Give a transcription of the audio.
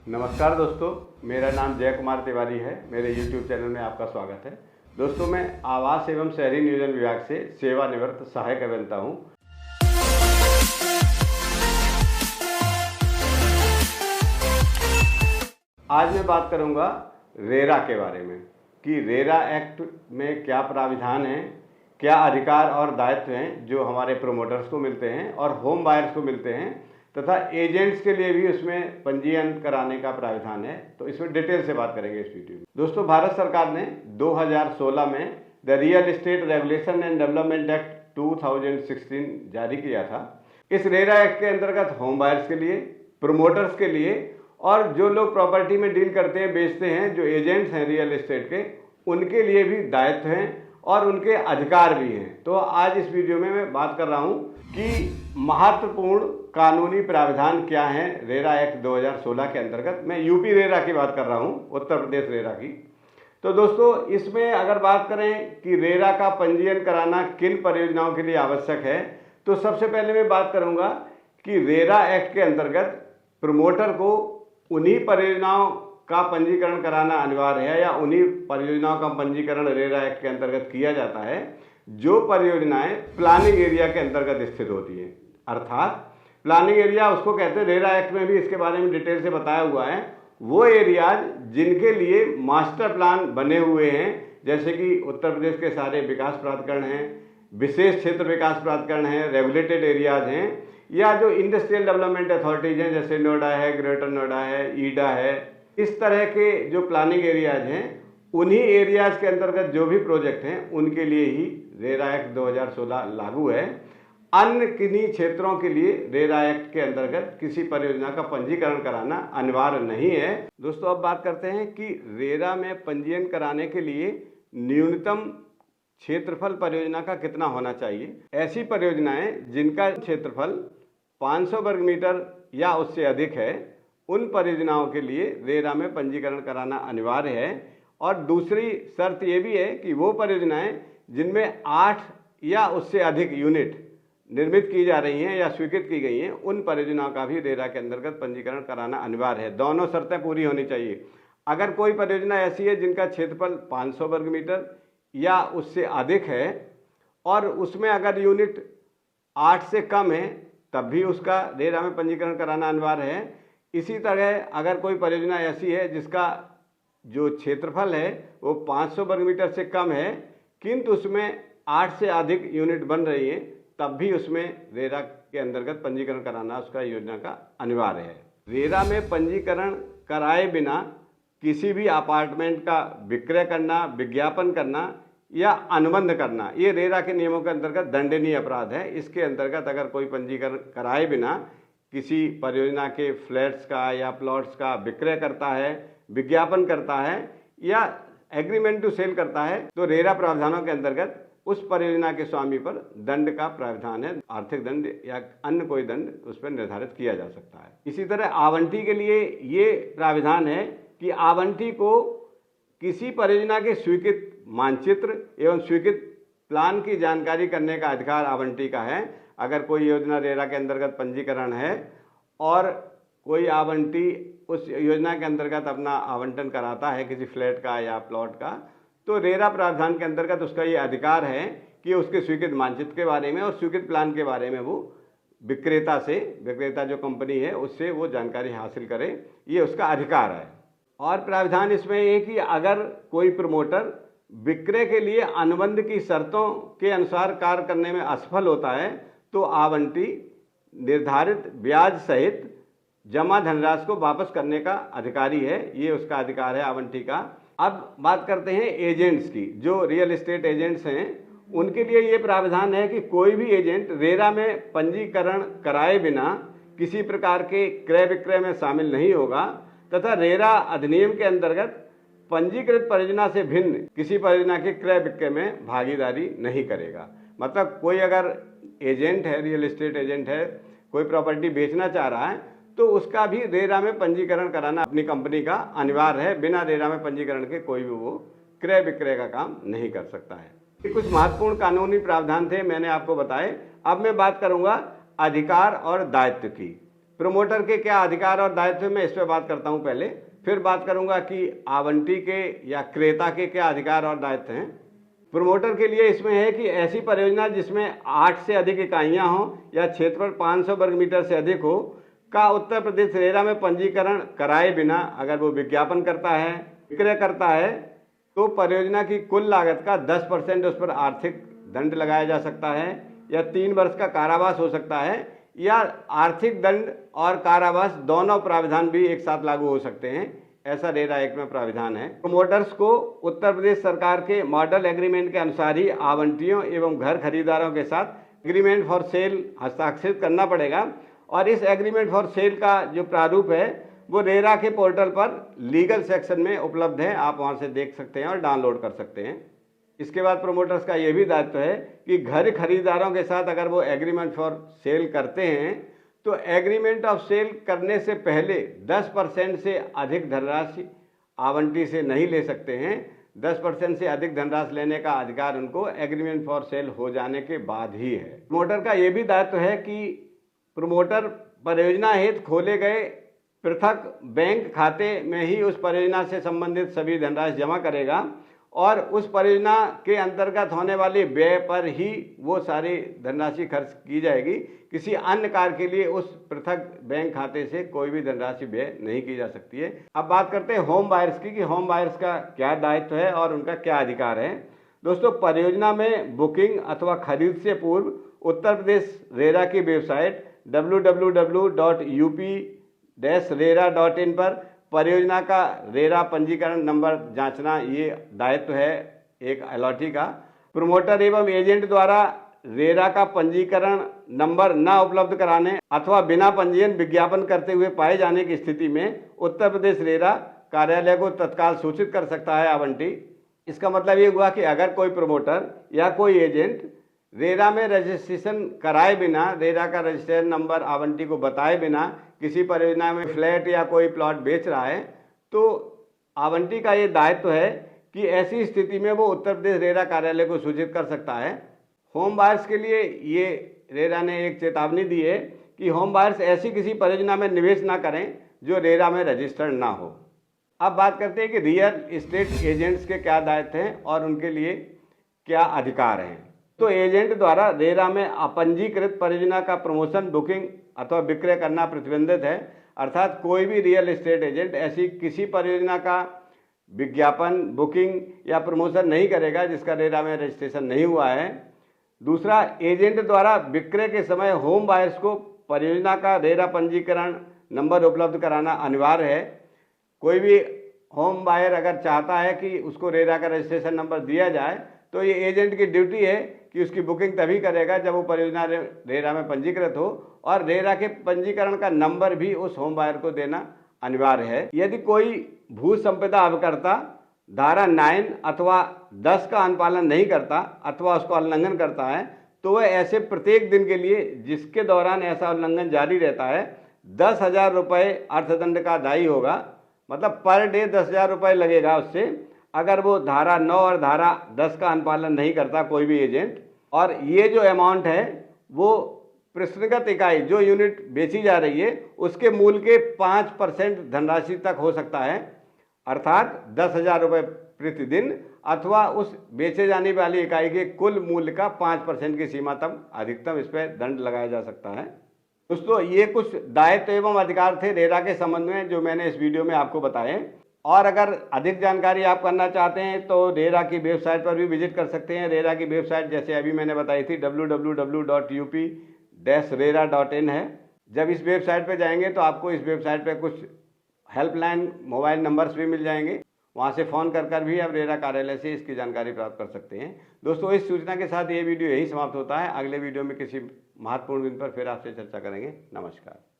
नमस्कार दोस्तों, मेरा नाम जय कुमार तिवारी है। मेरे YouTube चैनल में आपका स्वागत है। दोस्तों, मैं आवास एवं शहरी नियोजन विभाग से सेवानिवृत्त सहायक अभियंता हूं। आज मैं बात करूंगा रेरा के बारे में कि रेरा एक्ट में क्या प्राविधान है, क्या अधिकार और दायित्व हैं जो हमारे प्रोमोटर्स को मिलते हैं और होम बायर्स को मिलते हैं, तथा एजेंट्स के लिए भी उसमें पंजीयन कराने का प्राविधान है। तो इसमें डिटेल से बात करेंगे इस वीडियो में। दोस्तों, भारत सरकार ने 2016 में the real estate regulation and development act 2016 जारी किया था। इस रेरा एक्ट के अंतर्गत होम बायर्स के लिए, प्रोमोटर्स के लिए और जो लोग प्रॉपर्टी में डील करते हैं, बेचते हैं, जो एजेंट्स हैं रियल एस्टेट के, उनके लिए भी दायित्व हैं और उनके अधिकार भी हैं। तो आज इस वीडियो में मैं बात कर रहा हूं कि महत्वपूर्ण कानूनी प्राविधान क्या हैं रेरा एक्ट 2016 के अंतर्गत। मैं यूपी रेरा की बात कर रहा हूं, उत्तर प्रदेश रेरा की। तो दोस्तों, इसमें अगर बात करें कि रेरा का पंजीयन कराना किन परियोजनाओं के लिए आवश्यक है, तो सबसे पहले मैं बात करूंगा कि रेरा एक्ट के अंतर्गत प्रमोटर को उन्हीं परियोजनाओं का पंजीकरण कराना अनिवार्य है या उन्हीं परियोजनाओं का पंजीकरण रेरा एक्ट के अंतर्गत किया जाता है जो परियोजनाएं प्लानिंग एरिया के अंतर्गत स्थित होती हैं। अर्थात प्लानिंग एरिया उसको कहते हैं, रेरा एक्ट में भी इसके बारे में डिटेल से बताया हुआ है। वो एरियाज जिनके लिए मास्टर प्लान बने हुए हैं, जैसे कि उत्तर प्रदेश के सारे विकास प्राधिकरण हैं, विशेष क्षेत्र विकास प्राधिकरण हैं, रेगुलेटेड एरियाज हैं, या जो इंडस्ट्रियल डेवलपमेंट अथॉरिटीज हैं, जैसे नोएडा है, ग्रेटर नोएडा है, ईडा है, इस तरह के जो प्लानिंग एरियाज हैं, उन्हीं एरियाज के अंतर्गत जो भी प्रोजेक्ट हैं उनके लिए ही रेरा एक्ट 2016 लागू है। अन्य किन्हीं क्षेत्रों के लिए रेरा एक्ट के अंतर्गत किसी परियोजना का पंजीकरण कराना अनिवार्य नहीं है। दोस्तों, अब बात करते हैं कि रेरा में पंजीयन कराने के लिए न्यूनतम क्षेत्रफल परियोजना का कितना होना चाहिए। ऐसी परियोजनाएं जिनका क्षेत्रफल 500 वर्ग मीटर या उससे अधिक है, उन परियोजनाओं के लिए रेरा में पंजीकरण कराना अनिवार्य है। और दूसरी शर्त ये भी है कि वो परियोजनाएं जिनमें 8 या उससे अधिक यूनिट निर्मित की जा रही हैं या स्वीकृत की गई हैं, उन परियोजनाओं का भी रेरा के अंतर्गत पंजीकरण कराना अनिवार्य है। दोनों शर्तें पूरी होनी चाहिए। अगर कोई परियोजना ऐसी है जिनका क्षेत्रफल 500 वर्ग मीटर या उससे अधिक है और उसमें अगर यूनिट 8 से कम है, तब भी उसका रेरा में पंजीकरण कराना अनिवार्य है। इसी तरह अगर कोई परियोजना ऐसी है जिसका जो क्षेत्रफल है वो 500 वर्ग मीटर से कम है, किंतु उसमें 8 से अधिक यूनिट बन रही है, तब भी उसमें रेरा के अंतर्गत पंजीकरण कराना उसका योजना का अनिवार्य है। रेरा में पंजीकरण कराए बिना किसी भी अपार्टमेंट का विक्रय करना, विज्ञापन करना या अनुबंध करना, ये रेरा के नियमों के अंतर्गत दंडनीय अपराध है। इसके अंतर्गत अगर कोई पंजीकरण कराए बिना किसी परियोजना के फ्लैट्स का या प्लॉट्स का विक्रय करता है, विज्ञापन करता है या एग्रीमेंट टू सेल करता है, तो रेरा प्रावधानों के अंतर्गत उस परियोजना के स्वामी पर दंड का प्रावधान है। आर्थिक दंड या अन्य कोई दंड उस पर निर्धारित किया जा सकता है। इसी तरह आवंटी के लिए ये प्राविधान है कि आवंटी को किसी परियोजना के स्वीकृत मानचित्र एवं स्वीकृत प्लान की जानकारी करने का अधिकार आवंटी का है। अगर कोई योजना रेरा के अंतर्गत पंजीकरण है और कोई आवंटी उस योजना के अंतर्गत अपना आवंटन कराता है किसी फ्लैट का या प्लॉट का, तो रेरा प्रावधान के अंतर्गत उसका ये अधिकार है कि उसके स्वीकृत मानचित्र के बारे में और स्वीकृत प्लान के बारे में वो विक्रेता जो कंपनी है उससे वो जानकारी हासिल करे, ये उसका अधिकार है। और प्रावधान इसमें ये कि अगर कोई प्रमोटर विक्रय के लिए अनुबंध की शर्तों के अनुसार कार्य करने में असफल होता है, तो आवंटी निर्धारित ब्याज सहित जमा धनराशि को वापस करने का अधिकारी है। ये उसका अधिकार है आवंटी का। अब बात करते हैं एजेंट्स की। जो रियल एस्टेट एजेंट्स हैं उनके लिए ये प्रावधान है कि कोई भी एजेंट रेरा में पंजीकरण कराए बिना किसी प्रकार के क्रय विक्रय में शामिल नहीं होगा तथा रेरा अधिनियम के अंतर्गत पंजीकृत परियोजना से भिन्न किसी परियोजना के क्रय विक्रय में भागीदारी नहीं करेगा। मतलब कोई अगर एजेंट है, रियल एस्टेट एजेंट है, कोई प्रॉपर्टी बेचना चाह रहा है, तो उसका भी रेरा में पंजीकरण कराना अपनी कंपनी का अनिवार्य है। बिना रेरा में पंजीकरण के कोई भी वो क्रय विक्रय का काम नहीं कर सकता है। ये कुछ महत्वपूर्ण कानूनी प्रावधान थे, मैंने आपको बताए। अब मैं बात करूंगा अधिकार और दायित्व की। प्रमोटर के क्या अधिकार और दायित्व हैं, मैं इस पर बात करता हूं पहले, फिर बात करूंगा कि आवंटी के या क्रेता के क्या अधिकार और दायित्व हैं। प्रमोटर के लिए इसमें है कि ऐसी परियोजना जिसमें 8 से अधिक इकाइयां हों या क्षेत्रफल 500 वर्ग मीटर से अधिक हो का उत्तर प्रदेश रेरा में पंजीकरण कराए बिना अगर वो विज्ञापन करता है, विक्रय करता है, तो परियोजना की कुल लागत का 10% उस पर आर्थिक दंड लगाया जा सकता है या 3 वर्ष का कारावास हो सकता है या आर्थिक दंड और कारावास दोनों प्राविधान भी एक साथ लागू हो सकते हैं। ऐसा रेरा एक्ट में प्राविधान है। प्रमोटर्स को उत्तर प्रदेश सरकार के मॉडल एग्रीमेंट के अनुसार ही आवंटियों एवं घर खरीदारों के साथ एग्रीमेंट फॉर सेल हस्ताक्षरित करना पड़ेगा और इस एग्रीमेंट फॉर सेल का जो प्रारूप है वो रेरा के पोर्टल पर लीगल सेक्शन में उपलब्ध है, आप वहां से देख सकते हैं और डाउनलोड कर सकते हैं। इसके बाद प्रमोटर्स का यह भी दायित्व है कि घर खरीदारों के साथ अगर वो एग्रीमेंट फॉर सेल करते हैं तो एग्रीमेंट ऑफ सेल करने से पहले 10% से अधिक धनराशि आवंटी से नहीं ले सकते हैं। 10% से अधिक धनराशि लेने का अधिकार उनको एग्रीमेंट फॉर सेल हो जाने के बाद ही है। प्रमोटर का यह भी दायित्व है कि प्रमोटर परियोजना हेतु खोले गए पृथक बैंक खाते में ही उस परियोजना से संबंधित सभी धनराशि जमा करेगा और उस परियोजना के अंतर्गत होने वाले व्यय पर ही वो सारी धनराशि खर्च की जाएगी। किसी अन्य कार्य के लिए उस पृथक बैंक खाते से कोई भी धनराशि व्यय नहीं की जा सकती है। अब बात करते हैं होम बायर्स की कि होम बायर्स का क्या दायित्व है और उनका क्या अधिकार है। दोस्तों, परियोजना में बुकिंग अथवा खरीद से पूर्व उत्तर प्रदेश रेरा की वेबसाइट www.up-rera.in पर परियोजना का रेरा पंजीकरण नंबर जांचना ये दायित्व है एक अलॉटी का। प्रमोटर एवं एजेंट द्वारा रेरा का पंजीकरण नंबर न उपलब्ध कराने अथवा बिना पंजीयन विज्ञापन करते हुए पाए जाने की स्थिति में उत्तर प्रदेश रेरा कार्यालय को तत्काल सूचित कर सकता है आवंटी। इसका मतलब ये हुआ कि अगर कोई प्रमोटर या कोई एजेंट रेरा में रजिस्ट्रेशन कराए बिना, रेरा का रजिस्ट्रेशन नंबर आवंटी को बताए बिना किसी परियोजना में फ्लैट या कोई प्लॉट बेच रहा है तो आवंटी का ये दायित्व है कि ऐसी स्थिति में वो उत्तर प्रदेश रेरा कार्यालय को सूचित कर सकता है। होम बायर्स के लिए ये रेरा ने एक चेतावनी दी है कि होम बायर्स ऐसी किसी परियोजना में निवेश ना करें जो रेरा में रजिस्टर्ड ना हो। अब बात करते हैं कि रियल एस्टेट एजेंट्स के क्या दायित्व हैं और उनके लिए क्या अधिकार हैं। तो एजेंट द्वारा रेरा में अपंजीकृत परियोजना का प्रमोशन, बुकिंग अथवा विक्रय करना प्रतिबंधित है। अर्थात कोई भी रियल एस्टेट एजेंट ऐसी किसी परियोजना का विज्ञापन, बुकिंग या प्रमोशन नहीं करेगा जिसका रेरा में रजिस्ट्रेशन नहीं हुआ है। दूसरा, एजेंट द्वारा विक्रय के समय होम बायर्स को परियोजना का रेरा पंजीकरण नंबर उपलब्ध कराना अनिवार्य है। कोई भी होम बायर अगर चाहता है कि उसको रेरा का रजिस्ट्रेशन नंबर दिया जाए तो ये एजेंट की ड्यूटी है कि उसकी बुकिंग तभी करेगा जब वो परियोजना रेरा में पंजीकृत हो और रेरा के पंजीकरण का नंबर भी उस होम बायर को देना अनिवार्य है। यदि कोई भू संपदा अभिकर्ता धारा 9 अथवा 10 का अनुपालन नहीं करता अथवा उसका उल्लंघन करता है तो वह ऐसे प्रत्येक दिन के लिए जिसके दौरान ऐसा उल्लंघन जारी रहता है 10,000 रुपये अर्थदंड का दायी होगा। मतलब पर डे 10,000 रुपये लगेगा उससे अगर वो धारा 9 और धारा 10 का अनुपालन नहीं करता कोई भी एजेंट। और ये जो अमाउंट है वो प्रश्नगत इकाई जो यूनिट बेची जा रही है उसके मूल्य के 5% धनराशि तक हो सकता है, अर्थात 10,000 रुपये प्रतिदिन अथवा उस बेचे जाने वाली इकाई के कुल मूल्य का 5% की सीमा तक अधिकतम इस पर दंड लगाया जा सकता है। दोस्तों, ये कुछ दायित्व एवं अधिकार थे रेरा के संबंध में जो मैंने इस वीडियो में आपको बताए। और अगर अधिक जानकारी आप करना चाहते हैं तो रेरा की वेबसाइट पर भी विजिट कर सकते हैं। रेरा की वेबसाइट जैसे अभी मैंने बताई थी www.up-rera.in है। जब इस वेबसाइट पर जाएंगे तो आपको इस वेबसाइट पर कुछ हेल्पलाइन मोबाइल नंबर्स भी मिल जाएंगे, वहां से फ़ोन कर भी आप रेरा कार्यालय से इसकी जानकारी प्राप्त कर सकते हैं। दोस्तों, इस सूचना के साथ ये वीडियो यही समाप्त होता है। अगले वीडियो में किसी महत्वपूर्ण बिंदु पर फिर आपसे चर्चा करेंगे। नमस्कार।